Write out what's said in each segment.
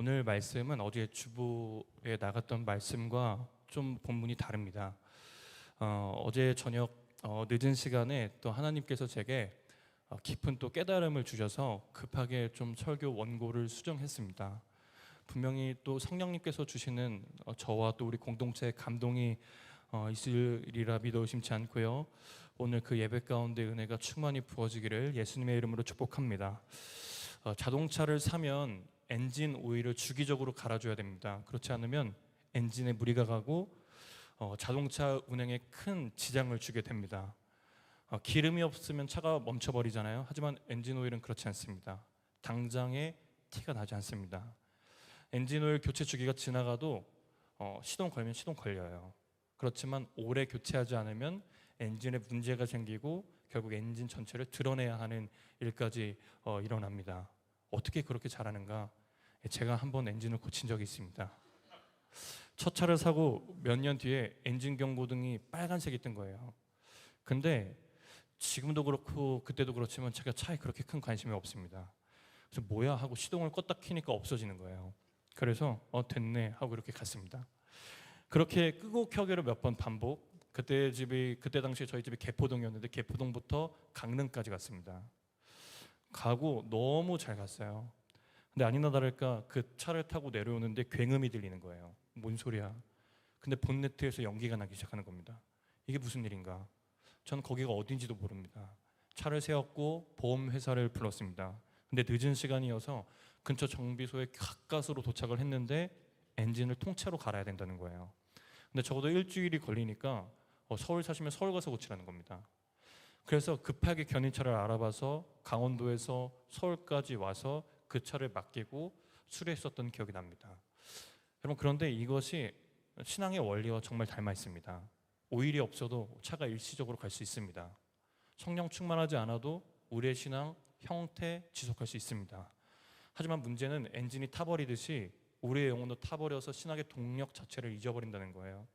오늘 말씀은 어제 주보에 나갔던 말씀과 좀 본문이 다릅니다. 어제 저녁 늦은 시간에 또 하나님께서 제게 깊은 또 깨달음을 주셔서 급하게 좀 설교 원고를 수정했습니다. 분명히 또 성령님께서 주시는 저와 또 우리 공동체의 감동이 있으리라 믿어 의심치 않고요. 오늘 그 예배 가운데 은혜가 충만히 부어지기를 예수님의 이름으로 축복합니다. 자동차를 사면 엔진 오일을 주기적으로 갈아줘야 됩니다. 그렇지 않으면 엔진에 무리가 가고 자동차 운행에 큰 지장을 주게 됩니다. 기름이 없으면 차가 멈춰버리잖아요. 하지만 엔진 오일은 그렇지 않습니다. 당장에 티가 나지 않습니다. 엔진 오일 교체 주기가 지나가도 시동 걸면 시동 걸려요. 그렇지만 오래 교체하지 않으면 엔진에 문제가 생기고 결국 엔진 전체를 드러내야 하는 일까지 일어납니다. 어떻게 그렇게 잘하는가? 제가 한번 엔진을 고친 적이 있습니다. 첫 차를 사고 몇 년 뒤에 엔진 경고등이 빨간색이 뜬 거예요. 근데 지금도 그렇고 그때도 그렇지만 제가 차에 그렇게 큰 관심이 없습니다. 그래서 뭐야 하고 시동을 껐다 켜니까 없어지는 거예요. 그래서 됐네 하고 이렇게 갔습니다. 그렇게 끄고 켜기를 몇 번 반복. 그때 당시에 저희 집이 개포동이었는데 개포동부터 강릉까지 갔습니다. 가고 너무 잘 갔어요. 근데 아니나 다를까 그 차를 타고 내려오는데 굉음이 들리는 거예요. 뭔 소리야? 근데 본네트에서 연기가 나기 시작하는 겁니다. 이게 무슨 일인가? 전 거기가 어딘지도 모릅니다. 차를 세웠고 보험회사를 불렀습니다. 근데 늦은 시간이어서 근처 정비소에 가까스로 도착을 했는데 엔진을 통째로 갈아야 된다는 거예요. 근데 적어도 일주일이 걸리니까 서울 사시면 서울 가서 고치라는 겁니다. 그래서 급하게 견인차를 알아봐서 강원도에서 서울까지 와서 그 차를 맡기고 수리했었던 기억이 납니다. 여러분, 그런데 이것이 신앙의 원리와 정말 닮아 있습니다. 오일이 없어도 차가 일시적으로 갈 수 있습니다. 성령 충만하지 않아도 우리의 신앙 형태 지속할 수 있습니다. 하지만 문제는 엔진이 타버리듯이 우리의 영혼도 타버려서 신학의 동력 자체를 잊어버린다는 거예요.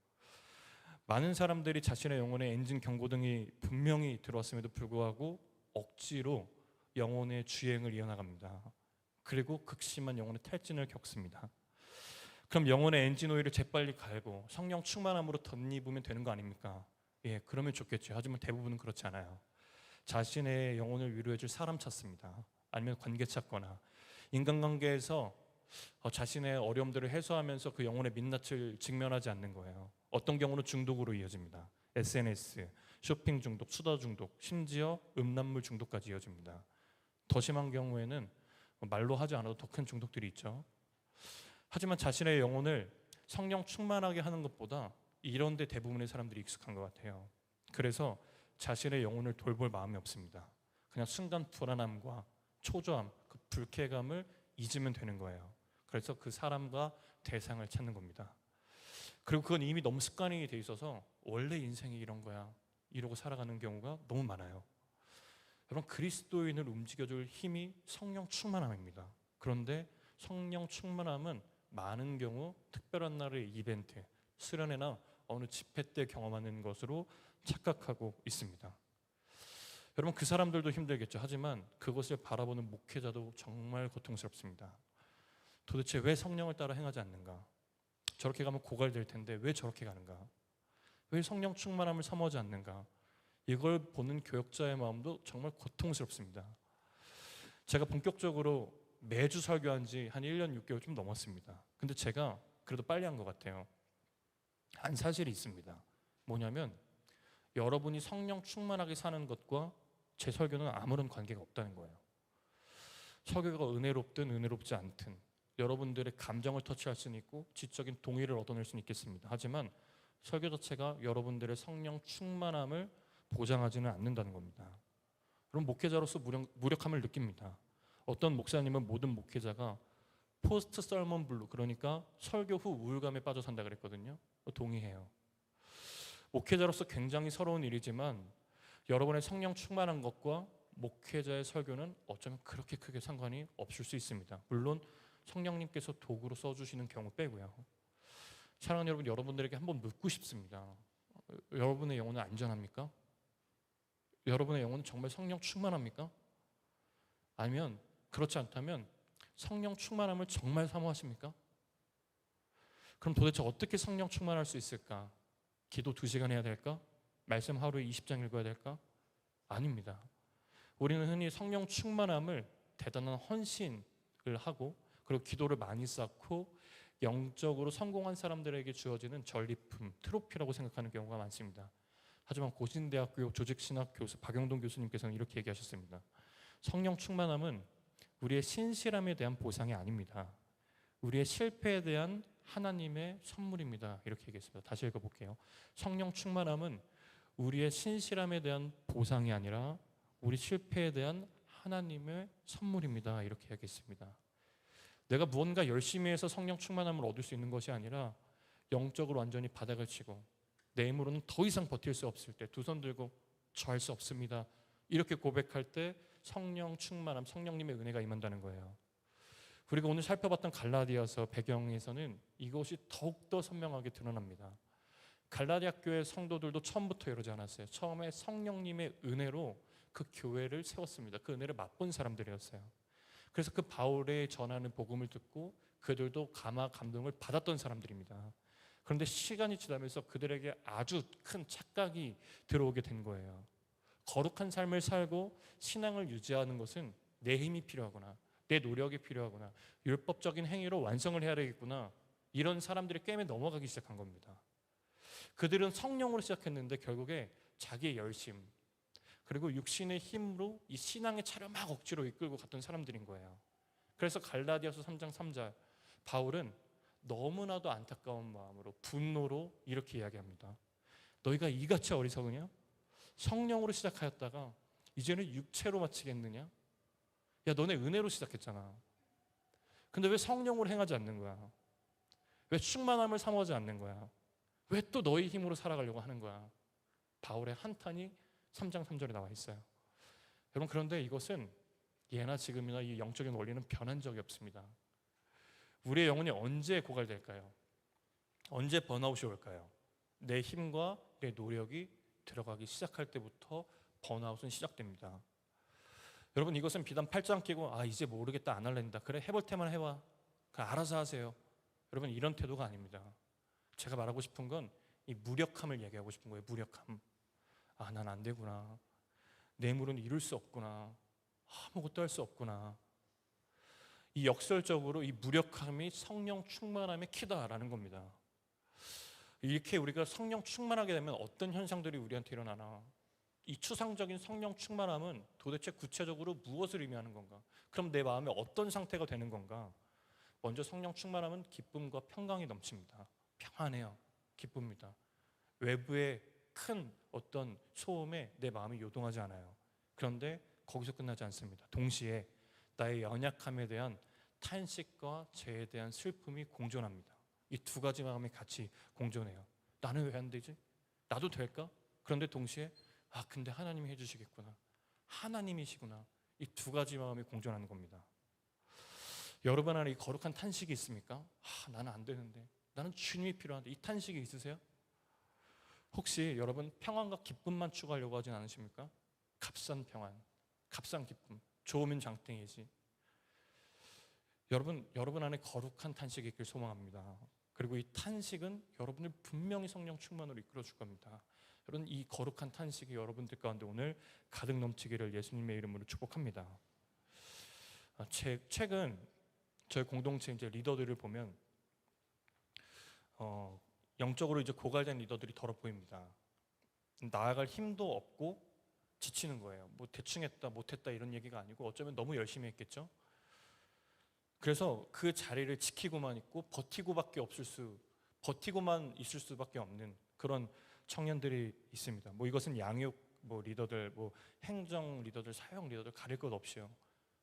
많은 사람들이 자신의 영혼에 엔진 경고등이 분명히 들어왔음에도 불구하고 억지로 영혼의 주행을 이어나갑니다. 그리고 극심한 영혼의 탈진을 겪습니다. 그럼 영혼의 엔진 오일을 재빨리 갈고 성령 충만함으로 덧입으면 되는 거 아닙니까? 예, 그러면 좋겠죠. 하지만 대부분은 그렇지 않아요. 자신의 영혼을 위로해줄 사람 찾습니다. 아니면 관계 찾거나 인간관계에서 자신의 어려움들을 해소하면서 그 영혼의 민낯을 직면하지 않는 거예요. 어떤 경우는 중독으로 이어집니다. SNS, 쇼핑 중독, 수다 중독, 심지어 음란물 중독까지 이어집니다. 더 심한 경우에는 말로 하지 않아도 더 큰 중독들이 있죠. 하지만 자신의 영혼을 성령 충만하게 하는 것보다 이런 데 대부분의 사람들이 익숙한 것 같아요. 그래서 자신의 영혼을 돌볼 마음이 없습니다. 그냥 순간 불안함과 초조함, 그 불쾌감을 잊으면 되는 거예요. 그래서 그 사람과 대상을 찾는 겁니다. 그리고 그건 이미 너무 습관이 돼 있어서 원래 인생이 이런 거야 이러고 살아가는 경우가 너무 많아요. 여러분, 그리스도인을 움직여줄 힘이 성령 충만함입니다. 그런데 성령 충만함은 많은 경우 특별한 날의 이벤트, 수련회나 어느 집회 때 경험하는 것으로 착각하고 있습니다. 여러분, 그 사람들도 힘들겠죠. 하지만 그것을 바라보는 목회자도 정말 고통스럽습니다. 도대체 왜 성령을 따라 행하지 않는가? 저렇게 가면 고갈될 텐데 왜 저렇게 가는가? 왜 성령 충만함을 사모하지 않는가? 이걸 보는 교역자의 마음도 정말 고통스럽습니다. 제가 본격적으로 매주 설교한 지 한 1년 6개월 좀 넘었습니다. 근데 제가 그래도 빨리 한 것 같아요. 한 사실이 있습니다. 뭐냐면 여러분이 성령 충만하게 사는 것과 제 설교는 아무런 관계가 없다는 거예요. 설교가 은혜롭든 은혜롭지 않든 여러분들의 감정을 터치할 수는 있고 지적인 동의를 얻어낼 수는 있겠습니다. 하지만 설교 자체가 여러분들의 성령 충만함을 보장하지는 않는다는 겁니다. 여러분, 목회자로서 무력함을 느낍니다. 어떤 목사님은 모든 목회자가 포스트 설먼 블루, 그러니까 설교 후 우울감에 빠져 산다 그랬거든요. 동의해요. 목회자로서 굉장히 서러운 일이지만 여러분의 성령 충만한 것과 목회자의 설교는 어쩌면 그렇게 크게 상관이 없을 수 있습니다. 물론 성령님께서 도구로 써주시는 경우 빼고요. 사랑하는 여러분, 여러분들에게 한번 묻고 싶습니다. 여러분의 영혼은 안전합니까? 여러분의 영혼은 정말 성령 충만합니까? 아니면 그렇지 않다면 성령 충만함을 정말 사모하십니까? 그럼 도대체 어떻게 성령 충만할 수 있을까? 기도 2시간 해야 될까? 말씀 하루에 20장 읽어야 될까? 아닙니다. 우리는 흔히 성령 충만함을 대단한 헌신을 하고 그리고 기도를 많이 쌓고 영적으로 성공한 사람들에게 주어지는 전리품, 트로피라고 생각하는 경우가 많습니다. 하지만 고신대학교 조직신학 교수 박영동 교수님께서는 이렇게 얘기하셨습니다. 성령 충만함은 우리의 신실함에 대한 보상이 아닙니다. 우리의 실패에 대한 하나님의 선물입니다. 이렇게 얘기했습니다. 다시 읽어볼게요. 성령 충만함은 우리의 신실함에 대한 보상이 아니라 우리 실패에 대한 하나님의 선물입니다. 이렇게 얘기했습니다. 내가 무언가 열심히 해서 성령 충만함을 얻을 수 있는 것이 아니라 영적으로 완전히 바닥을 치고 내 힘으로는 더 이상 버틸 수 없을 때 두 손 들고 저 할 수 없습니다. 이렇게 고백할 때 성령 충만함, 성령님의 은혜가 임한다는 거예요. 그리고 오늘 살펴봤던 갈라디아서 배경에서는 이것이 더욱더 선명하게 드러납니다. 갈라디아 교회 성도들도 처음부터 이러지 않았어요. 처음에 성령님의 은혜로 그 교회를 세웠습니다. 그 은혜를 맛본 사람들이었어요. 그래서 그 바울의 전하는 복음을 듣고 그들도 감동을 받았던 사람들입니다. 그런데 시간이 지나면서 그들에게 아주 큰 착각이 들어오게 된 거예요. 거룩한 삶을 살고 신앙을 유지하는 것은 내 힘이 필요하구나, 내 노력이 필요하구나, 율법적인 행위로 완성을 해야 되겠구나, 이런 사람들의 게임에 넘어가기 시작한 겁니다. 그들은 성령으로 시작했는데 결국에 자기의 열심 그리고 육신의 힘으로 이 신앙의 차를 막 억지로 이끌고 갔던 사람들인 거예요. 그래서 갈라디아서 3장 3절 바울은 너무나도 안타까운 마음으로 분노로 이렇게 이야기합니다. 너희가 이같이 어리석으냐? 성령으로 시작하였다가 이제는 육체로 마치겠느냐? 야, 너네 은혜로 시작했잖아. 근데 왜 성령으로 행하지 않는 거야? 왜 충만함을 사모하지 않는 거야? 왜 또 너희 힘으로 살아가려고 하는 거야? 바울의 한탄이 3장 3절에 나와 있어요. 여러분, 그런데 이것은 예나 지금이나 이 영적인 원리는 변한 적이 없습니다. 우리의 영혼이 언제 고갈될까요? 언제 번아웃이 올까요? 내 힘과 내 노력이 들어가기 시작할 때부터 번아웃은 시작됩니다. 여러분, 이것은 비단 팔짱 끼고 이제 모르겠다, 안 할랜다, 그래 해볼 때만 해봐, 그냥 알아서 하세요, 여러분, 이런 태도가 아닙니다. 제가 말하고 싶은 건 이 무력함을 얘기하고 싶은 거예요. 무력함. 난 안 되구나, 내 힘으로는 이룰 수 없구나, 아무것도 할 수 없구나. 이 역설적으로 이 무력함이 성령 충만함의 키다라는 겁니다. 이렇게 우리가 성령 충만하게 되면 어떤 현상들이 우리한테 일어나나? 이 추상적인 성령 충만함은 도대체 구체적으로 무엇을 의미하는 건가? 그럼 내 마음에 어떤 상태가 되는 건가? 먼저 성령 충만함은 기쁨과 평강이 넘칩니다. 평안해요. 기쁩니다. 외부의 큰 어떤 소음에 내 마음이 요동하지 않아요. 그런데 거기서 끝나지 않습니다. 동시에 나의 연약함에 대한 탄식과 죄에 대한 슬픔이 공존합니다. 이 두 가지 마음이 같이 공존해요. 나는 왜 안 되지? 나도 될까? 그런데 동시에 근데 하나님이 해주시겠구나, 하나님이시구나, 이 두 가지 마음이 공존하는 겁니다. 여러분 안에 이 거룩한 탄식이 있습니까? 나는 안 되는데, 나는 주님이 필요한데, 이 탄식이 있으세요? 혹시 여러분 평안과 기쁨만 추구하려고 하진 않으십니까? 값싼 평안, 값싼 기쁨, 좋으면 장땡이지. 여러분 안에 거룩한 탄식이 있길 소망합니다. 그리고 이 탄식은 여러분을 분명히 성령 충만으로 이끌어 줄 겁니다. 여러분, 이 거룩한 탄식이 여러분들 가운데 오늘 가득 넘치기를 예수님의 이름으로 축복합니다. 최근 저희 공동체 이제 리더들을 보면 영적으로 이제 고갈된 리더들이 더러 보입니다. 나아갈 힘도 없고 지치는 거예요. 뭐 대충 했다, 못했다 이런 얘기가 아니고 어쩌면 너무 열심히 했겠죠. 그래서 그 자리를 지키고만 있고 버티고만 있을 수밖에 없는 그런 청년들이 있습니다. 뭐 이것은 양육 리더들, 행정 리더들, 사역 리더들 가릴 것 없이요.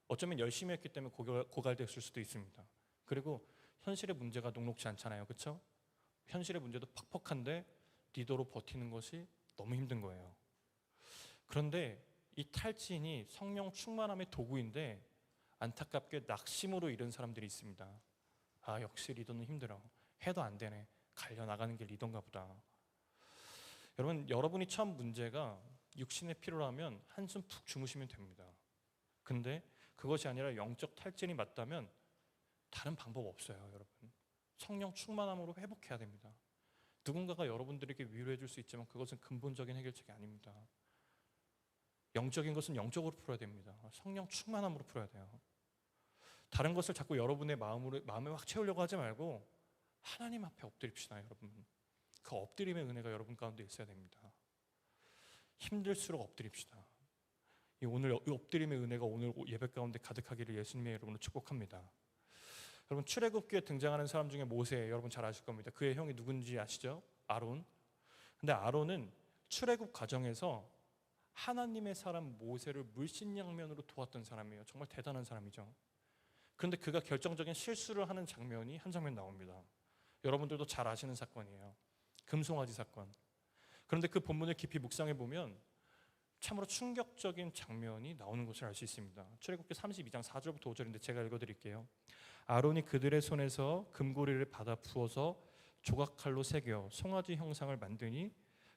어쩌면 열심히 했기 때문에 고갈됐을 수도 있습니다. 그리고 현실의 문제가 녹록지 않잖아요, 그렇죠? 현실의 문제도 퍽퍽한데 리더로 버티는 것이 너무 힘든 거예요. 그런데 이 탈진이 성령 충만함의 도구인데 안타깝게 낙심으로 이른 사람들이 있습니다. 역시 리더는 힘들어, 해도 안 되네, 갈려나가는 게 리더인가 보다. 여러분이 처한 문제가 육신의 피로로 하면 한숨 푹 주무시면 됩니다. 근데 그것이 아니라 영적 탈진이 맞다면 다른 방법 없어요, 여러분. 성령 충만함으로 회복해야 됩니다. 누군가가 여러분들에게 위로해 줄 수 있지만 그것은 근본적인 해결책이 아닙니다. 영적인 것은 영적으로 풀어야 됩니다. 성령 충만함으로 풀어야 돼요. 다른 것을 자꾸 여러분의 마음에 확 채우려고 하지 말고 하나님 앞에 엎드립시다, 여러분. 그 엎드림의 은혜가 여러분 가운데 있어야 됩니다. 힘들수록 엎드립시다. 오늘 이 엎드림의 은혜가 오늘 예배 가운데 가득하기를 예수님의 이름으로 축복합니다. 여러분, 출애굽기에 등장하는 사람 중에 모세, 여러분 잘 아실 겁니다. 그의 형이 누군지 아시죠? 아론. 근데 아론은 출애굽 과정에서 하나님의 사람 모세를 물신양면으로 도왔던 사람이에요. 정말 대단한 사람이죠. 그런데 그가 결정적인 실수를 하는 장면이 한 장면 나옵니다. 여러분들도 잘 아시는 사건이에요. 금송아지 사건. 그런데 그 본문을 깊이 묵상해 보면 참으로 충격적인 장면이 나오는 것을 알 수 있습니다. 출애굽기 32장 4절부터 5절인데 제가 읽어드릴게요. 아론이 그들의 손에서 금고리를 받아 부어서 조각칼로 새겨 송아지 형상을 만드니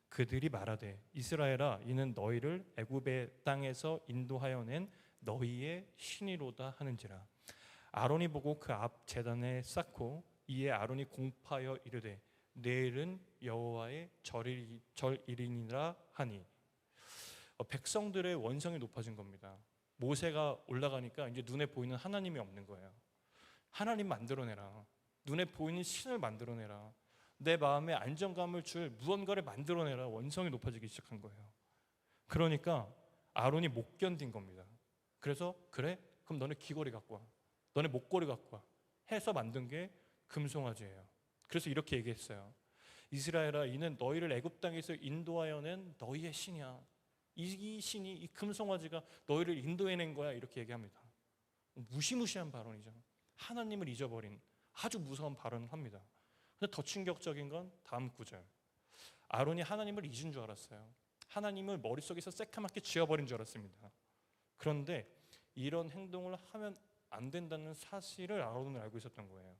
그들이 말하되 이스라엘아 이는 너희를 애굽의 땅에서 인도하여 낸 너희의 신이로다 하는지라. 아론이 보고 그 앞 제단에 쌓고 이에 아론이 공파하여 이르되 내일은 여호와의 절일이니라 하니. 백성들의 원성이 높아진 겁니다. 모세가 올라가니까 이제 눈에 보이는 하나님이 없는 거예요. 하나님 만들어내라. 눈에 보이는 신을 만들어내라. 내 마음에 안정감을 줄 무언가를 만들어내라. 원성이 높아지기 시작한 거예요. 그러니까 아론이 못 견딘 겁니다. 그래서 그래? 그럼 너네 귀걸이 갖고 와. 너네 목걸이 갖고 와. 해서 만든 게 금송아지예요. 그래서 이렇게 얘기했어요. 이스라엘아 이는 너희를 애굽 땅에서 인도하여 낸 너희의 신이야. 이 신이 이 금송아지가 너희를 인도해낸 거야. 이렇게 얘기합니다. 무시무시한 발언이죠. 하나님을 잊어버린 아주 무서운 발언을 합니다. 근데 더 충격적인 건 다음 구절. 아론이 하나님을 잊은 줄 알았어요. 하나님을 머릿속에서 새카맣게 지워버린 줄 알았습니다. 그런데 이런 행동을 하면 안 된다는 사실을 아론은 알고 있었던 거예요.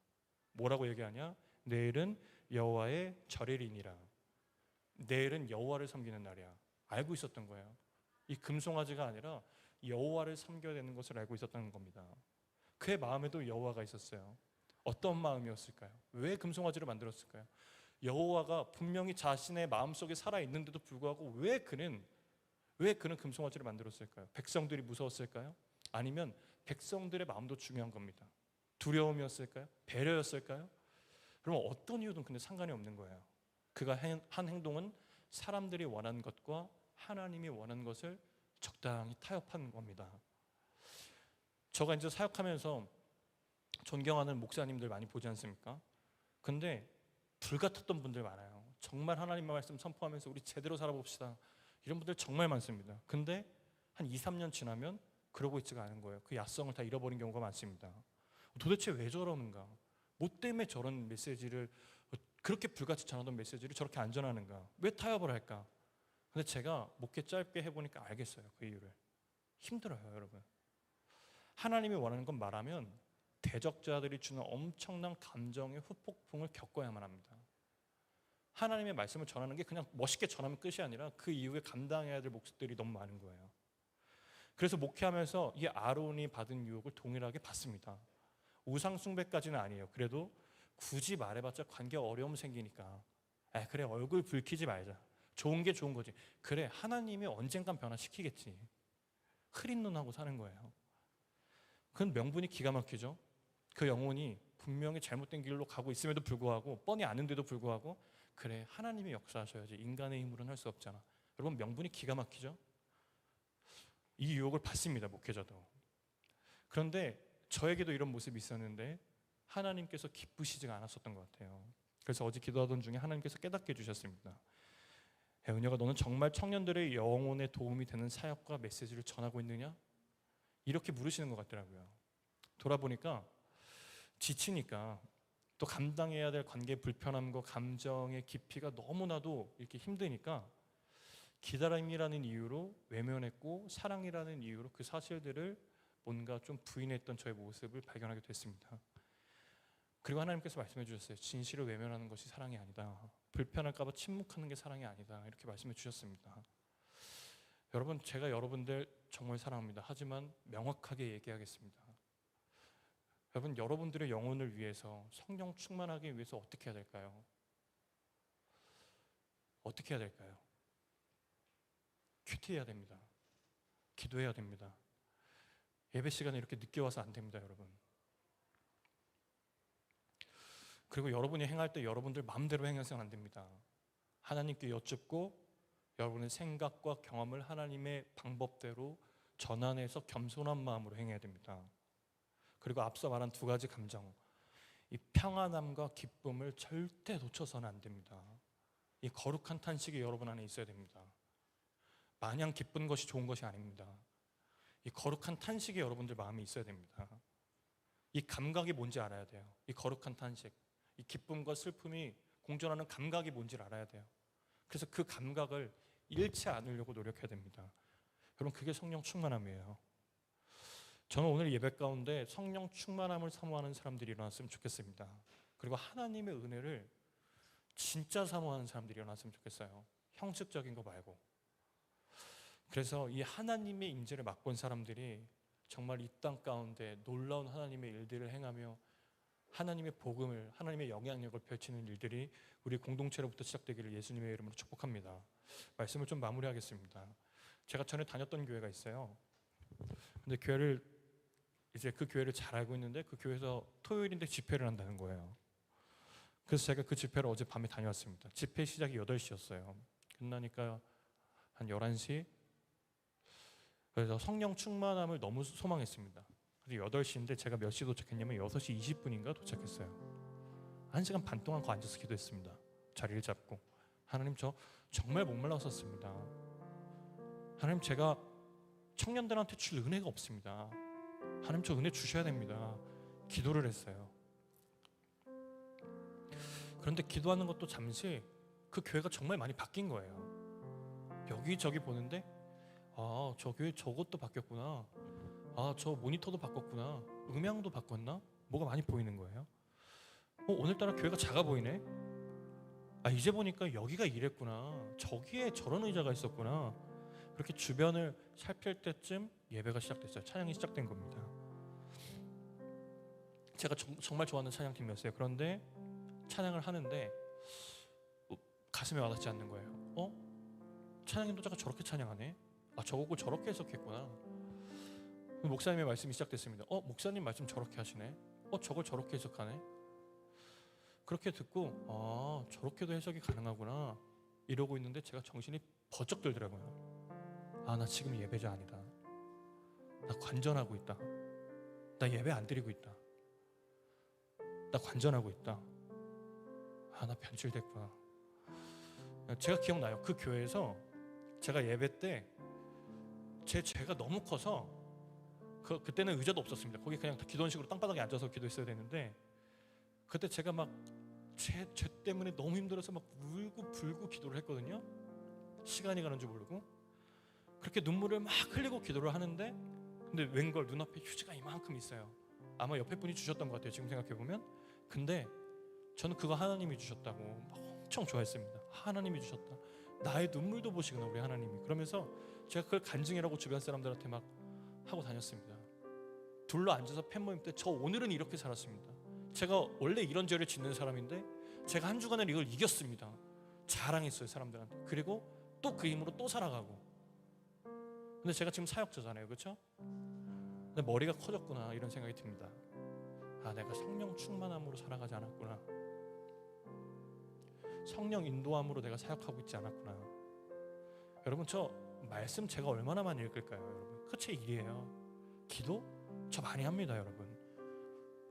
뭐라고 얘기하냐? 내일은 여호와의 절일이니라. 내일은 여호와를 섬기는 날이야. 알고 있었던 거예요. 이 금송아지가 아니라 여호와를 섬겨야 되는 것을 알고 있었던 겁니다. 그의 마음에도 여호와가 있었어요. 어떤 마음이었을까요? 왜 금송아지를 만들었을까요? 여호와가 분명히 자신의 마음속에 살아있는데도 불구하고 왜 그는 금송아지를 만들었을까요? 백성들이 무서웠을까요? 아니면 백성들의 마음도 중요한 겁니다. 두려움이었을까요? 배려였을까요? 그럼 어떤 이유든 근데 상관이 없는 거예요. 그가 한 행동은 사람들이 원하는 것과 하나님이 원하는 것을 적당히 타협한 겁니다. 저가 이제 사역하면서 존경하는 목사님들 많이 보지 않습니까? 근데 불같았던 분들 많아요. 정말 하나님의 말씀 선포하면서 우리 제대로 살아봅시다. 이런 분들 정말 많습니다. 근데 한 2, 3년 지나면 그러고 있지가 않은 거예요. 그 야성을 다 잃어버린 경우가 많습니다. 도대체 왜 저러는가? 뭐 때문에 저런 메시지를 그렇게 불같이 전하던 메시지를 저렇게 안 전하는가? 왜 타협을 할까? 근데 제가 목회 짧게 해보니까 알겠어요. 그 이유를. 힘들어요, 여러분. 하나님이 원하는 건 말하면 대적자들이 주는 엄청난 감정의 후폭풍을 겪어야만 합니다. 하나님의 말씀을 전하는 게 그냥 멋있게 전하면 끝이 아니라 그 이후에 감당해야 될 몫들이 너무 많은 거예요. 그래서 목회하면서 이 아론이 받은 유혹을 동일하게 받습니다. 우상 숭배까지는 아니에요. 그래도 굳이 말해봤자 관계 어려움 생기니까 그래 얼굴 붉히지 말자. 좋은 게 좋은 거지. 그래 하나님이 언젠간 변화시키겠지. 흐린 눈하고 사는 거예요. 그건 명분이 기가 막히죠. 그 영혼이 분명히 잘못된 길로 가고 있음에도 불구하고 뻔히 아는데도 불구하고 그래 하나님이 역사하셔야지. 인간의 힘으로는 할 수 없잖아. 여러분 명분이 기가 막히죠. 이 유혹을 받습니다. 목회자도. 그런데 저에게도 이런 모습이 있었는데 하나님께서 기쁘시지가 않았었던 것 같아요. 그래서 어제 기도하던 중에 하나님께서 깨닫게 해주셨습니다. 은혁아 너는 정말 청년들의 영혼에 도움이 되는 사역과 메시지를 전하고 있느냐? 이렇게 물으시는 것 같더라고요. 돌아보니까 지치니까 또 감당해야 될 관계의 불편함과 감정의 깊이가 너무나도 이렇게 힘드니까 기다림이라는 이유로 외면했고 사랑이라는 이유로 그 사실들을 뭔가 좀 부인했던 저의 모습을 발견하게 됐습니다. 그리고 하나님께서 말씀해 주셨어요. 진실을 외면하는 것이 사랑이 아니다. 불편할까 봐 침묵하는 게 사랑이 아니다. 이렇게 말씀해 주셨습니다. 여러분 제가 여러분들 정말 사랑합니다. 하지만 명확하게 얘기하겠습니다. 여러분, 여러분들의 영혼을 위해서, 성령 충만하기 위해서 어떻게 해야 될까요? 어떻게 해야 될까요? 큐티해야 됩니다. 기도해야 됩니다. 예배 시간에 이렇게 늦게 와서 안 됩니다, 여러분. 그리고 여러분이 행할 때 여러분들 마음대로 행해서는 안 됩니다. 하나님께 여쭙고 여러분의 생각과 경험을 하나님의 방법대로 전환해서 겸손한 마음으로 행해야 됩니다. 그리고 앞서 말한 두 가지 감정, 이 평안함과 기쁨을 절대 놓쳐서는 안 됩니다. 이 거룩한 탄식이 여러분 안에 있어야 됩니다. 마냥 기쁜 것이 좋은 것이 아닙니다. 이 거룩한 탄식이 여러분들 마음에 있어야 됩니다. 이 감각이 뭔지 알아야 돼요. 이 거룩한 탄식, 이 기쁨과 슬픔이 공존하는 감각이 뭔지를 알아야 돼요. 그래서 그 감각을 잃지 않으려고 노력해야 됩니다. 여러분, 그게 성령 충만함이에요. 저는 오늘 예배 가운데 성령 충만함을 사모하는 사람들이 일어났으면 좋겠습니다. 그리고 하나님의 은혜를 진짜 사모하는 사람들이 일어났으면 좋겠어요. 형식적인 거 말고. 그래서 이 하나님의 임재를 맛본 사람들이 정말 이 땅 가운데 놀라운 하나님의 일들을 행하며 하나님의 복음을, 하나님의 영향력을 펼치는 일들이 우리 공동체로부터 시작되기를 예수님의 이름으로 축복합니다. 말씀을 좀 마무리하겠습니다. 제가 전에 다녔던 교회가 있어요. 근데 그 교회를 잘 알고 있는데 그 교회에서 토요일인데 집회를 한다는 거예요. 그래서 제가 그 집회를 어젯밤에 다녀왔습니다. 집회 시작이 8시였어요. 끝나니까 한 11시. 그래서 성령 충만함을 너무 소망했습니다. 그래서 8시인데 제가 몇 시에 도착했냐면 6시 20분인가 도착했어요. 1시간 반 동안 거 앉아서 기도했습니다. 자리를 잡고. 하나님, 저 정말 목말랐었습니다. 하나님, 제가 청년들한테 줄 은혜가 없습니다. 하나님, 저 은혜 주셔야 됩니다. 기도를 했어요. 그런데 기도하는 것도 잠시 그 교회가 정말 많이 바뀐 거예요. 여기저기 보는데 저 교회 저것도 바뀌었구나. 저 모니터도 바꿨구나. 음향도 바꿨나? 뭐가 많이 보이는 거예요. 오늘따라 교회가 작아 보이네. 이제 보니까 여기가 이랬구나. 저기에 저런 의자가 있었구나. 그렇게 주변을 살필 때쯤 예배가 시작됐어요. 찬양이 시작된 겁니다. 제가 정말 좋아하는 찬양팀이었어요. 그런데 찬양을 하는데 가슴에 와닿지 않는 거예요. 찬양 인도자가 저렇게 찬양하네. 저곡을 저렇게 해석했구나. 목사님의 말씀이 시작됐습니다. 목사님 말씀 저렇게 하시네. 저걸 저렇게 해석하네. 그렇게 듣고 저렇게도 해석이 가능하구나 이러고 있는데 제가 정신이 번쩍 들더라고요. 나 지금 예배자 아니다. 나 관전하고 있다. 나 예배 안 드리고 있다. 나 관전하고 있다. 나 변질됐구나. 제가 기억나요. 그 교회에서 제가 예배 때 제 죄가 너무 커서 그때는 의자도 없었습니다. 거기 그냥 기도원식으로 땅바닥에 앉아서 기도했어야 되는데 그때 제가 막 죄 때문에 너무 힘들어서 막 울고 불고 기도를 했거든요. 시간이 가는 줄 모르고 그렇게 눈물을 막 흘리고 기도를 하는데 근데 웬걸 눈앞에 휴지가 이만큼 있어요. 아마 옆에 분이 주셨던 것 같아요. 지금 생각해보면. 근데 저는 그거 하나님이 주셨다고 막 엄청 좋아했습니다. 하나님이 주셨다. 나의 눈물도 보시구나 우리 하나님이. 그러면서 제가 그걸 간증이라고 주변 사람들한테 막 하고 다녔습니다. 둘러 앉아서 팬모임 때 저 오늘은 이렇게 살았습니다. 제가 원래 이런 죄를 짓는 사람인데 제가 한 주간을 이걸 이겼습니다. 자랑했어요 사람들한테. 그리고 또 그 힘으로 또 살아가고. 근데 제가 지금 사역자잖아요, 그렇죠? 근데 머리가 커졌구나 이런 생각이 듭니다. 내가 성령 충만함으로 살아가지 않았구나. 성령 인도함으로 내가 사역하고 있지 않았구나. 여러분, 저 말씀 제가 얼마나 많이 읽을까요? 여러분, 그게 제 일이에요. 기도? 저 많이 합니다, 여러분.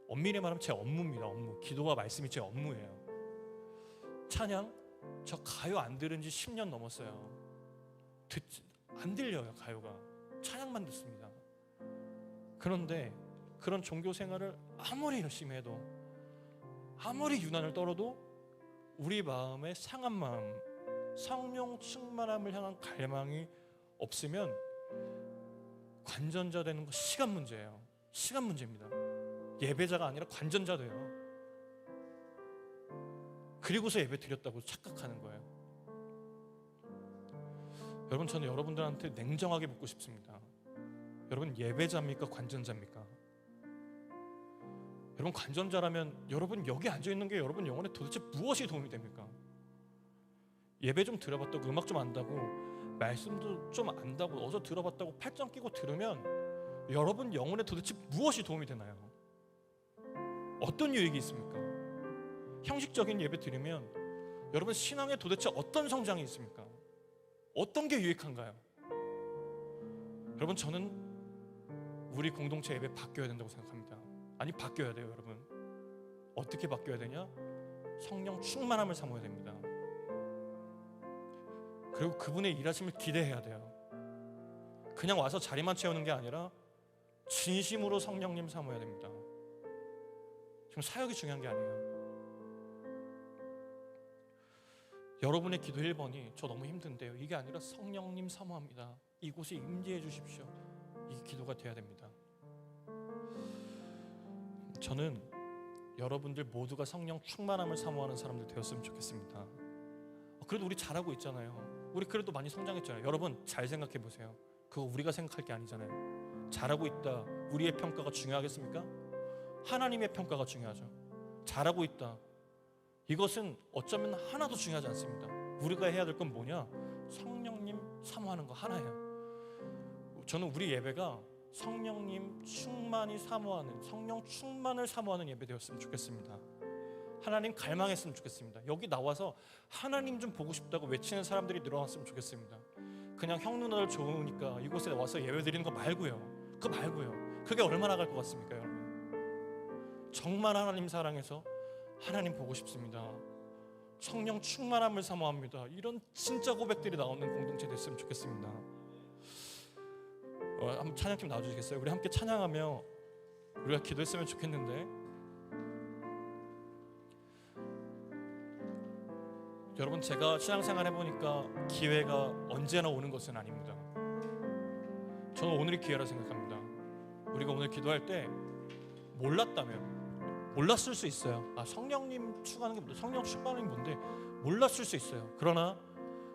엄밀히 말하면 제 업무입니다. 업무. 기도와 말씀이 제 업무예요. 찬양? 저 가요 안 들은 지 10년 넘었어요. 안 들려요, 가요가. 찬양만 듣습니다. 그런데 그런 종교 생활을 아무리 열심히 해도, 아무리 유난을 떨어도 우리 마음에 상한 마음, 성령 충만함을 향한 갈망이 없으면 관전자 되는 거 시간 문제예요. 시간 문제입니다. 예배자가 아니라 관전자 돼요. 그리고서 예배 드렸다고 착각하는 거예요. 여러분, 저는 여러분들한테 냉정하게 묻고 싶습니다. 여러분, 예배자입니까? 관전자입니까? 여러분 관전자라면 여러분 여기 앉아있는 게 여러분 영혼에 도대체 무엇이 도움이 됩니까? 예배 좀 들어봤다고, 음악 좀 안다고, 말씀도 좀 안다고, 어서 들어봤다고 팔짱 끼고 들으면 여러분 영혼에 도대체 무엇이 도움이 되나요? 어떤 유익이 있습니까? 형식적인 예배 드리면 여러분 신앙에 도대체 어떤 성장이 있습니까? 어떤 게 유익한가요? 여러분 저는 우리 공동체 예배 바뀌어야 된다고 생각합니다. 아니 바뀌어야 돼요 여러분. 어떻게 바뀌어야 되냐? 성령 충만함을 사모해야 됩니다. 그리고 그분의 일하심을 기대해야 돼요. 그냥 와서 자리만 채우는 게 아니라 진심으로 성령님 사모해야 됩니다. 지금 사역이 중요한 게 아니에요. 여러분의 기도 1번이 저 너무 힘든데요, 이게 아니라 성령님 사모합니다, 이곳에 임재해 주십시오, 이 기도가 돼야 됩니다. 저는 여러분들 모두가 성령 충만함을 사모하는 사람들 되었으면 좋겠습니다. 그래도 우리 잘하고 있잖아요. 우리 그래도 많이 성장했잖아요. 여러분 잘 생각해 보세요. 그거 우리가 생각할 게 아니잖아요. 잘하고 있다, 우리의 평가가 중요하겠습니까? 하나님의 평가가 중요하죠. 잘하고 있다, 이것은 어쩌면 하나도 중요하지 않습니다. 우리가 해야 될 건 뭐냐? 성령님 사모하는 거 하나예요. 저는 우리 예배가 성령님 충만히 사모하는, 성령 충만을 사모하는 예배 되었으면 좋겠습니다. 하나님 갈망했으면 좋겠습니다. 여기 나와서 하나님 좀 보고 싶다고 외치는 사람들이 늘어났으면 좋겠습니다. 그냥 형 누나들 좋으니까 이곳에 와서 예배 드리는 거 말고요. 그거 말고요. 그게 얼마나 갈 것 같습니까 여러분? 정말 하나님 사랑해서 하나님 보고 싶습니다, 성령 충만함을 사모합니다, 이런 진짜 고백들이 나오는 공동체 됐으면 좋겠습니다. 한번 찬양팀 나와주시겠어요? 우리 함께 찬양하며 우리가 기도했으면 좋겠는데, 여러분 제가 신앙생활 해보니까 기회가 언제나 오는 것은 아닙니다. 저는 오늘이 기회라 생각합니다. 우리가 오늘 기도할 때 몰랐을 수 있어요. 성령님 추구하는 게 뭔데, 성령 충만이 뭔데 몰랐을 수 있어요. 그러나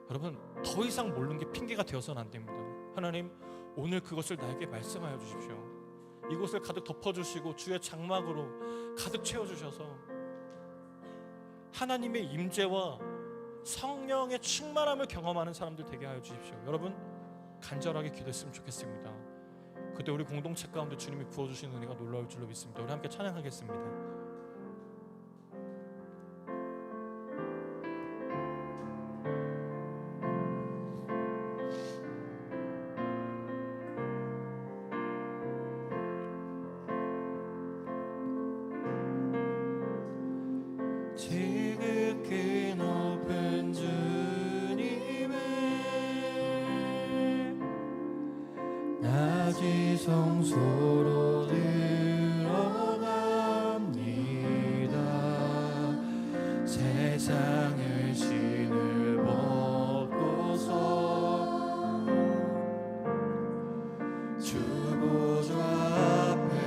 여러분 더 이상 모르는 게 핑계가 되어서는 안 됩니다. 하나님 오늘 그것을 나에게 말씀하여 주십시오. 이곳을 가득 덮어주시고 주의 장막으로 가득 채워주셔서 하나님의 임재와 성령의 충만함을 경험하는 사람들 되게 하여 주십시오. 여러분 간절하게 기도했으면 좋겠습니다. 그때 우리 공동체 가운데 주님이 부어주시는 은혜가 놀라울 줄로 믿습니다. 우리 함께 찬양하겠습니다. 지극히 높은 주님의 낮이 성소로 들어갑니다. 세상의 신을 벗고서 주 보좌 앞에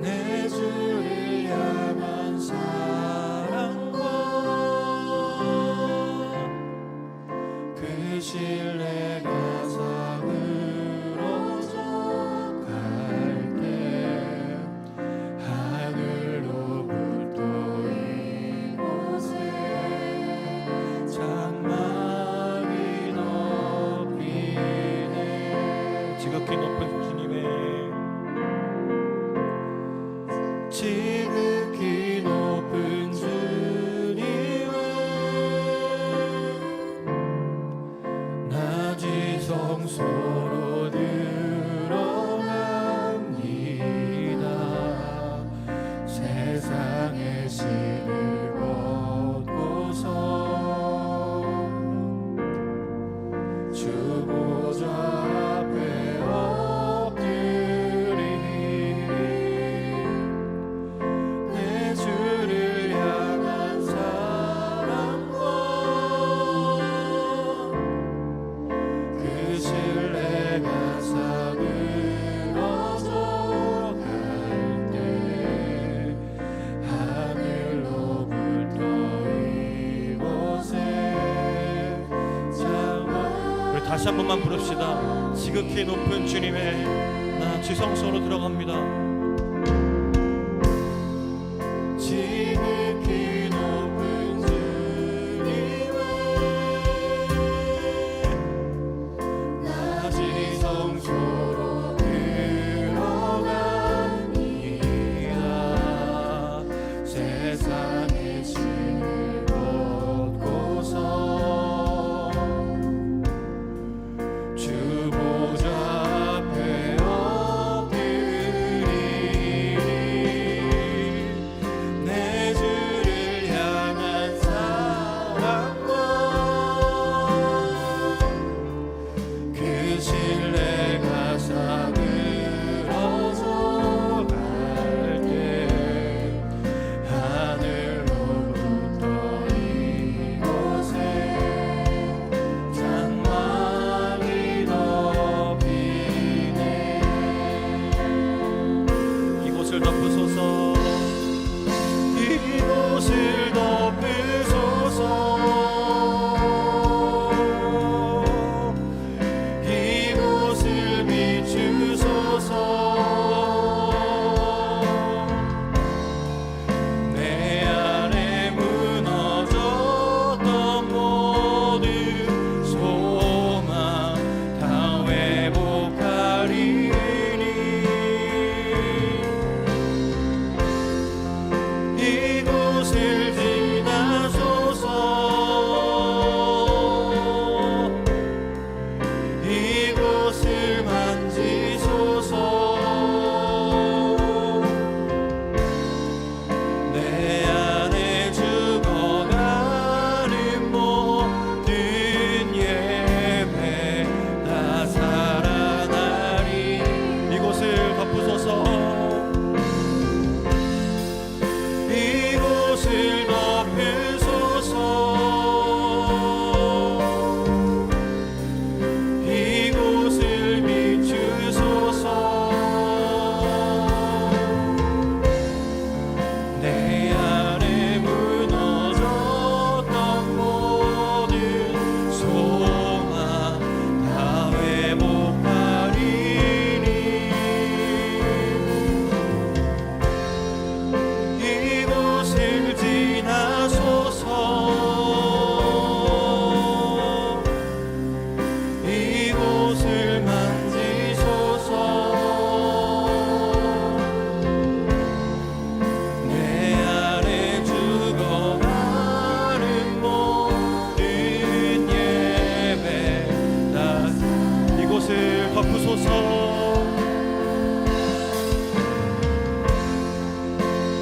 내 주를 향한 사랑과 그 신뢰가 상으로져 갈 때 하늘로부터 이곳에 장막이 덮이네. 지극히 높은 주님의 지극히 높은 주님의 낮이 성소로 들어갑니다. 세상의 신을 벗고서 주 보좌 앞에 엎드리니 다시 한 번만 부릅시다. 지극히 높은 주님의 나 지성소로 들어갑니다. 지극히 높은 주님의 나 지성소로 들어가니이다. 세상의 신을 벗고서 주 보좌 앞에 엎드리리. 내 주를 향한 사랑과 그 신뢰가 사그러져 갈 때 하늘로부터 이곳에 장막이 덮이네. 이곳을 덮으소서. 이곳을 덮으소서. 이곳을 비추소서. 내 안에 무너졌던 모든 소망 다 회복하리니. 이곳을 지나소서. 이곳을 만지소서. 내 안에 죽어가는 모든 예배 다 살아나리. 이곳을 덮으소서. 이곳을 덮으소서. 이곳을 비추소서. 내 안에 무너졌던 모든 소망 다 회복하리니. 이곳을 지나소서. 이곳을 만지소서. 내 안에 죽어가는 모든 예배 다 이곳을 덮으소서.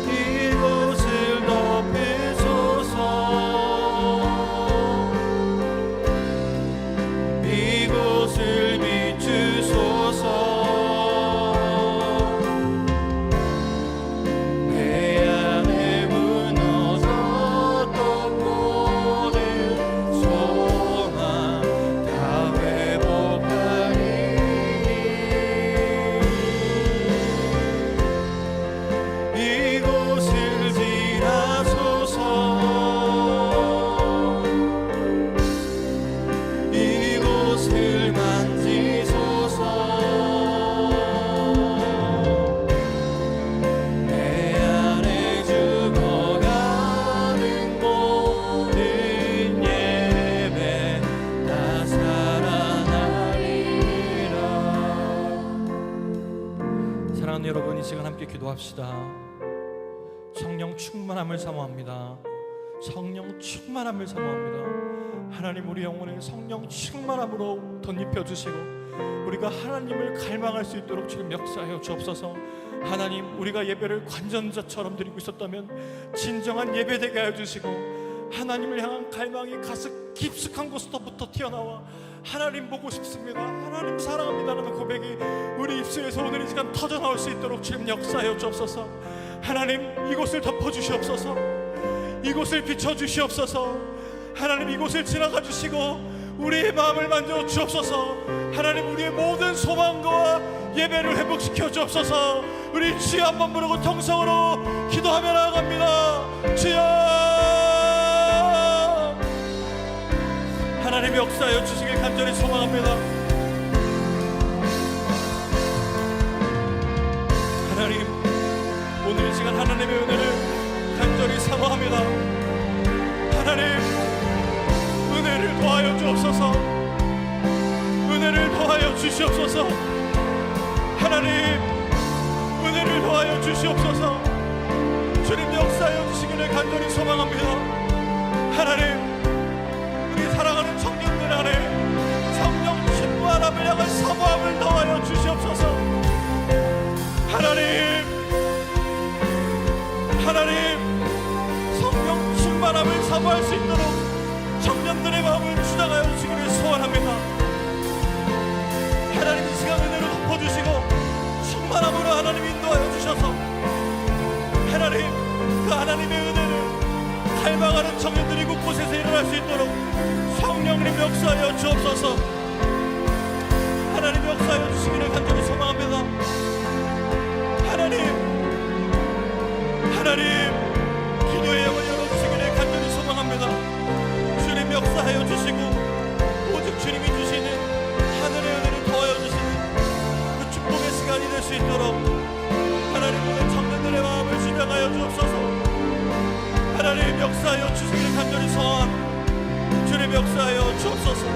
이곳을 덮으소서. 이곳을 비추소서. 내 안에 무너졌던 모든 소망 다 회복하리니. 이곳을 지나소서. 이곳을 만지소서. 내 안에 죽어가는 모든 예배 다 살아나리라. 사랑하는 여러분, 이 시간 함께 기도합시다. 성령 충만함을 사모합니다. 성령 충만함을 사모합니다. 하나님, 우리 영혼에 성령 충만함으로 덧입혀 주시고 우리가 하나님을 갈망할 수 있도록 주님 역사하여 주옵소서. 하나님, 우리가 예배를 관전자처럼 드리고 있었다면 진정한 예배되게 하여 주시고 하나님을 향한 갈망이 가슴 깊숙한 곳부터 튀어나와 하나님 보고 싶습니다, 하나님 사랑합니다라는 고백이 우리 입술에서 오늘 이 시간 터져나올 수 있도록 주님 역사하여 주옵소서. 하나님, 이곳을 덮어주시옵소서. 이곳을 비춰주시옵소서. 하나님, 이곳을 지나가 주시고 우리의 마음을 만져 주옵소서. 하나님, 우리의 모든 소망과 예배를 회복시켜 주옵소서. 우리 주여 한번 부르고 통성으로 기도하며 나아갑니다. 주여. 하나님 역사하여 주시길 간절히 소망합니다. 하나님, 오늘 이 시간 하나님의 은혜를 간절히 사모합니다. 하나님, 은혜를 더하여 주옵소서. 은혜를 더하여 주시옵소서. 하나님, 은혜를 더하여 주시옵소서. 주님 역사하여 주시기를 간절히 소망합니다. 하나님, 우리 사랑하는 청년들 안에 성령 충만함을 향한 사모함을 더하여 주시옵소서. 하나님, 성령 충만함을 사모할 수 있도록 청년들의 마음을 주장하여 주시기를 소원합니다. 하나님, 이 시간 은혜로 덮어주시고 충만함으로 하나님 인도하여 주셔서 하나님, 그 하나님의 은혜를 갈망하는 청년들이 곳곳에서 일어날 수 있도록 성령님 역사하여 주옵소서. 하나님 역사하여 주시기를 간절히 소망합니다. 하나님, 기도의 영을 열어주시기를 간절히 소망합니다. 주님 역사하여 주시고 오직 주님이 주시는 하늘의 은혜를 더하여 주시는 그 축복의 시간이 될 수 있도록 하나님, 오늘 청년들의 마음을 주장하여 주옵소서. 하나님 역사하여 주시기를 간절히 소원. 주님 역사하여 주옵소서.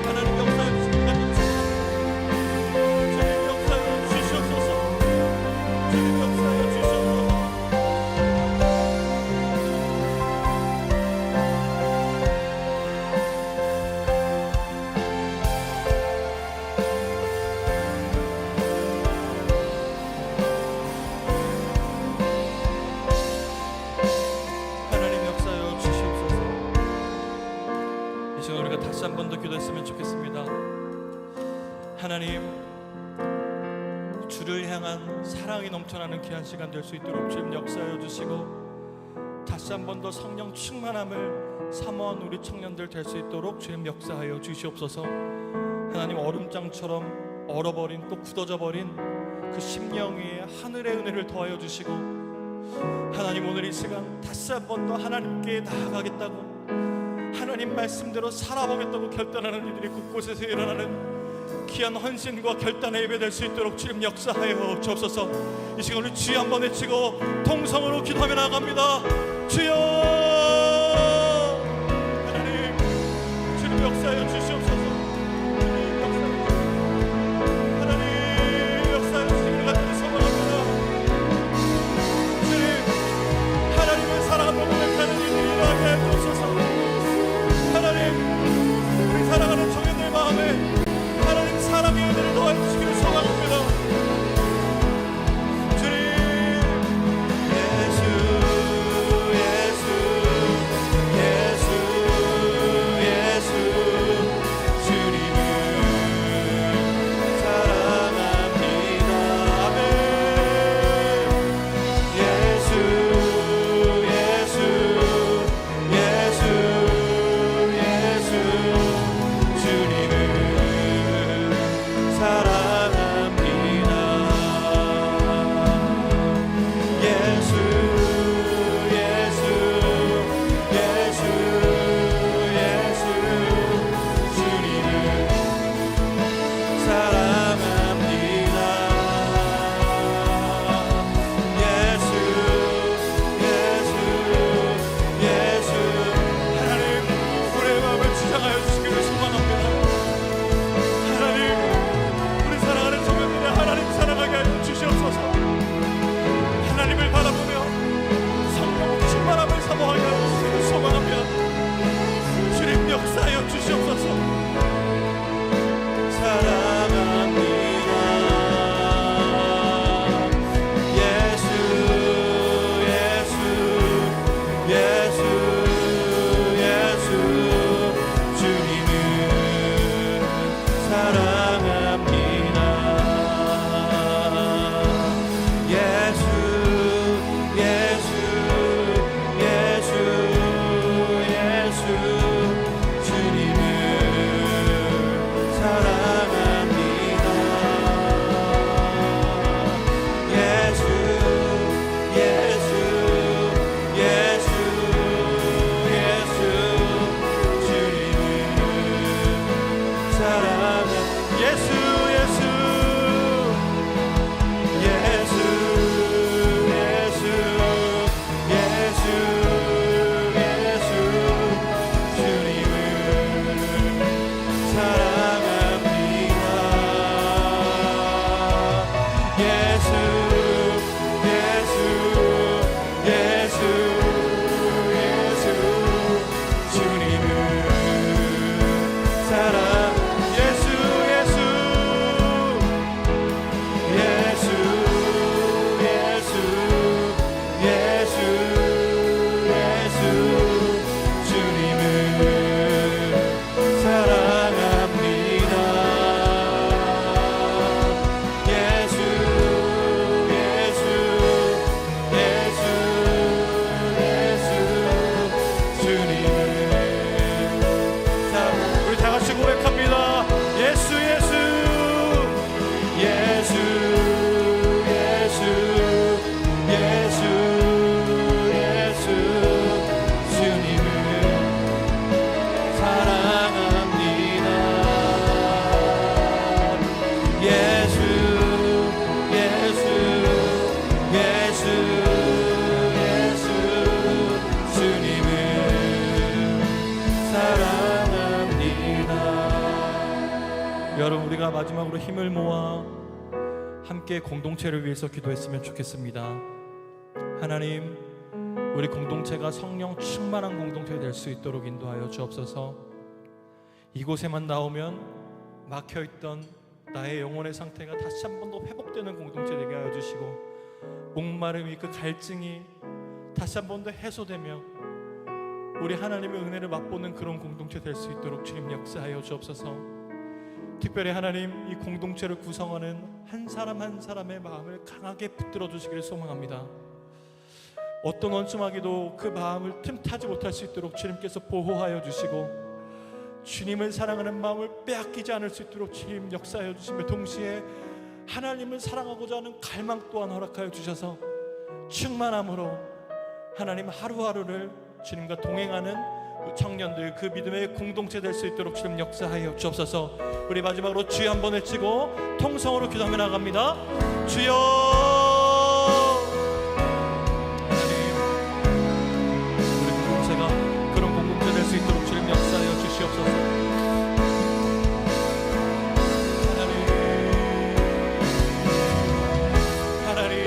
하나님 역사하여 주시기를 간절히 소원. 주님 역사하여 주시옵소서. 주님 역사하여 주시옵소서. 우리가 다시 한 번 더 기도했으면 좋겠습니다. 하나님, 주를 향한 사랑이 넘쳐나는 귀한 시간 될 수 있도록 주님 역사하여 주시고 다시 한 번 더 성령 충만함을 사모한 우리 청년들 될 수 있도록 주님 역사하여 주시옵소서. 하나님, 얼음장처럼 얼어버린 또 굳어져 버린 그 심령 위에 하늘의 은혜를 더하여 주시고 하나님, 오늘 이 시간 다시 한 번 더 하나님께 나아가겠다고 하나님 말씀대로 살아보겠다고 결단하는 이들이 곳곳에서 일어나는 귀한 헌신과 결단의 예배 될 수 있도록 주님 역사하여 주옵소서. 이 시간 우리 주여 한번 외치고 통성으로 기도하며 나아갑니다. 주여, 하나님, 주님 역사하여 주시옵소서. 하나님 역사하여 주시기를 간절히 소망합니다. 주님, 하나님을 사랑하며 고백하는 이들이 일어나게 해 주옵소서. 하나님, 우리 사랑하는 청년들 마음에 하나님 사랑의 은혜를 더하여 주시기를 소망합니다. 주님, 예수, 예수, 예수, 예수, 예수 예수 예수 예수 주님을 사랑 예수 예수 예수 예수 예수 예수 주님을 사랑합니다. 예수 예수 예수 예수 주님을 사랑. 우리 다 같이 고백합니다. 예수 예수 예수 예수 예수 예수 주님을 사랑합니다. 예수 예수 예수 예수 주님을 사랑합니다. 여러분, 우리가 마지막으로 힘을 모아 함께 공동체를 위해서 기도했으면 좋겠습니다. 하나님, 우리 공동체가 성령 충만한 공동체가 될 수 있도록 인도하여 주옵소서. 이곳에만 나오면 막혀있던 나의 영혼의 상태가 다시 한 번 더 회복되는 공동체 되게 하여 주시고, 목마름이 그 갈증이 다시 한 번 더 해소되며 우리 하나님의 은혜를 맛보는 그런 공동체 될 수 있도록 주님 역사하여 주옵소서. 특별히 하나님, 이 공동체를 구성하는 한 사람 한 사람의 마음을 강하게 붙들어 주시기를 소망합니다. 어떤 원수마귀도 그 마음을 틈타지 못할 수 있도록 주님께서 보호하여 주시고, 주님을 사랑하는 마음을 빼앗기지 않을 수 있도록 주님 역사하여 주시며, 동시에 하나님을 사랑하고자 하는 갈망 또한 허락하여 주셔서 충만함으로 하나님 하루하루를 주님과 동행하는 청년들, 그 믿음의 공동체 될 수 있도록 주님 역사하여 주옵소서. 우리 마지막으로 주여 한번 외치고 통성으로 기도하며 나갑니다. 주여. 하나님, 우리 공동체가 그런 공동체 될 수 있도록 주님 역사하여 주시옵소서. 하나님, 하나님,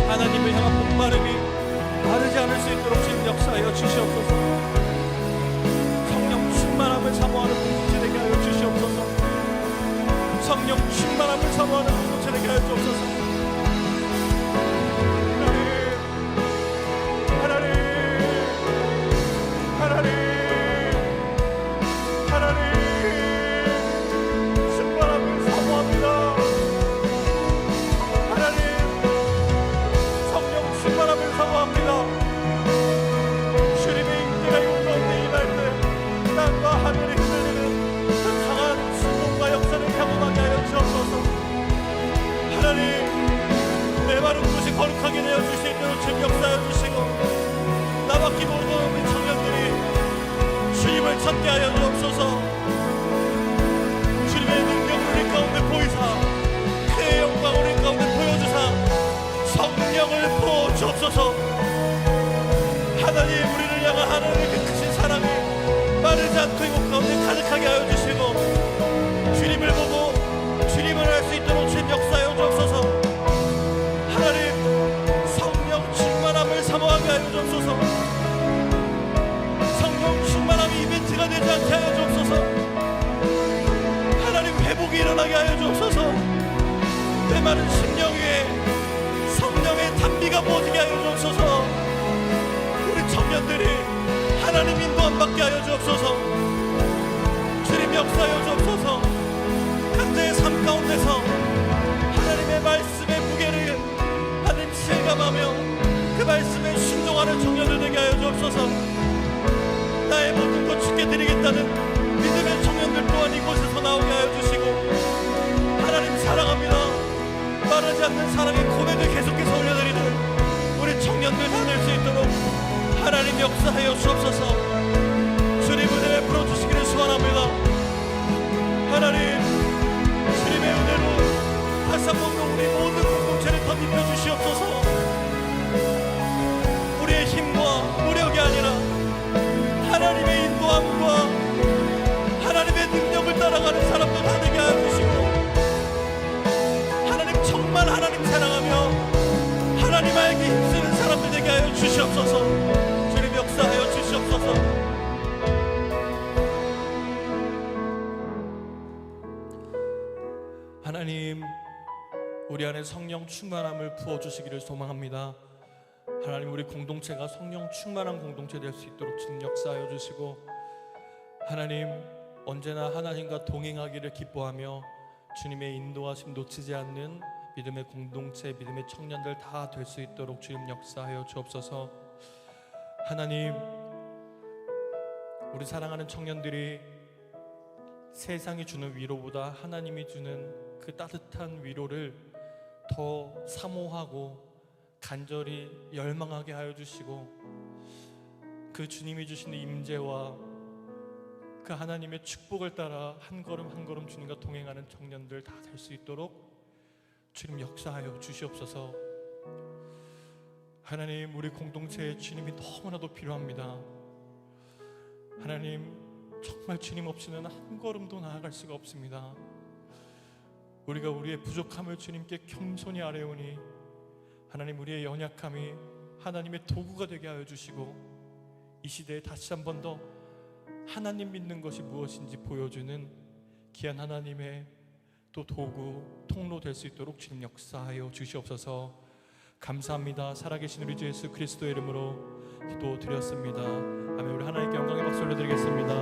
하나님을 향한 목마름이 마르지 않을 수 있도록 주님 역사하여 주시옵소서. 성령 충만함을 사모하는 공동체 되게 하여 주시옵소서. 성령 충만함을 사모하는 공동체 되게 하여 주옵소서. 하나님, 하나님, 하나님, 충만함을 사모합니다. 충만함을 사모합니다. 주님의 임재가 이 가운데 임할 때 땅과 하늘이 흔들리는 그 강한 순종과 역사를 경험하게 하여 주옵소서. 하나님, 메마른 곳이 거룩하게 되어 주실 수 있도록 주님 역사하여 주시고, 나밖에 모르는 우리 청년들이 주님을 찾게 하여 주옵소서. 주님의 능력을 우리 가운데 보이사 그의 영광을 우리 가운데 보여주사 성령을 부어주옵소서. 하나님, 우리를 향한 하나님의 그 크신 사랑이 마르지 않고 이곳 가운데 가득하게 하여 주시고, 주님을 보고 주님을 알 수 있도록 주님 역사하여 주옵소서. 하나님, 성령 충만함을 사모하게 하여 주옵소서. 성령 충만함이 이벤트가 되지 않게 하여 주옵소서. 하나님, 회복이 일어나게 하여 주옵소서. 메마른 심령 위에 성령의 단비가 부어지게 하여 주옵소서. 우리 청년들이 하나님 인도 안 받게 하여 주옵소서. 주님 역사하여 주옵소서. 각자의 삶 가운데서 하나님의 말씀의 무게를 하나님 실감하며 그 말씀에 순종하는 청년들 되게 하여 주옵소서. 나의 모든 것 주께 드리겠다는 믿음의 청년들 또한 이곳에서 나오게 하여 주시고, 하나님 사랑합니다. 마르지 않는 사랑의 고백을 계속해서 올려드리는 우리 청년들 다 될 수 있도록 역사하여 주옵소서. 주님 은혜 베풀어 주시기를 소원합니다. 하나님, 주님의 은혜로 다시 한 번 더 우리 모든 공동체를 덧입혀 주시옵소서. 우리의 힘과 노력이 아니라 하나님의 인도함과 하나님의 능력을 따라가는 사람들 다 되게 하여 주시고, 하나님 정말 하나님 사랑하며 하나님 알게 힘쓰는 사람들 되게 하여 주시옵소서. 주님 역사하여 주시옵소서. 하나님, 우리 안에 성령 충만함을 부어주시기를 소망합니다. 하나님, 우리 공동체가 성령 충만한 공동체 될 수 있도록 주님 역사하여 주시고, 하나님 언제나 하나님과 동행하기를 기뻐하며 주님의 인도하심 놓치지 않는 믿음의 공동체, 믿음의 청년들 다 될 수 있도록 주님 역사하여 주옵소서. 하나님, 우리 사랑하는 청년들이 세상이 주는 위로보다 하나님이 주는 그 따뜻한 위로를 더 사모하고 간절히 열망하게 하여 주시고, 그 주님이 주시는 임재와 그 하나님의 축복을 따라 한 걸음 한 걸음 주님과 동행하는 청년들 다 될 수 있도록 주님 역사하여 주시옵소서. 하나님, 우리 공동체에 주님이 너무나도 필요합니다. 하나님, 정말 주님 없이는 한 걸음도 나아갈 수가 없습니다. 우리가 우리의 부족함을 주님께 겸손히 아뢰오니 하나님, 우리의 연약함이 하나님의 도구가 되게 하여 주시고, 이 시대에 다시 한 번 더 하나님 믿는 것이 무엇인지 보여주는 귀한 하나님의 또 도구, 통로 될 수 있도록 주님 역사하여 주시옵소서. 감사합니다. 살아계신 우리 주 예수 그리스도의 이름으로 기도드렸습니다. 아멘. 우리 하나님께 영광의 박수 올려드리겠습니다.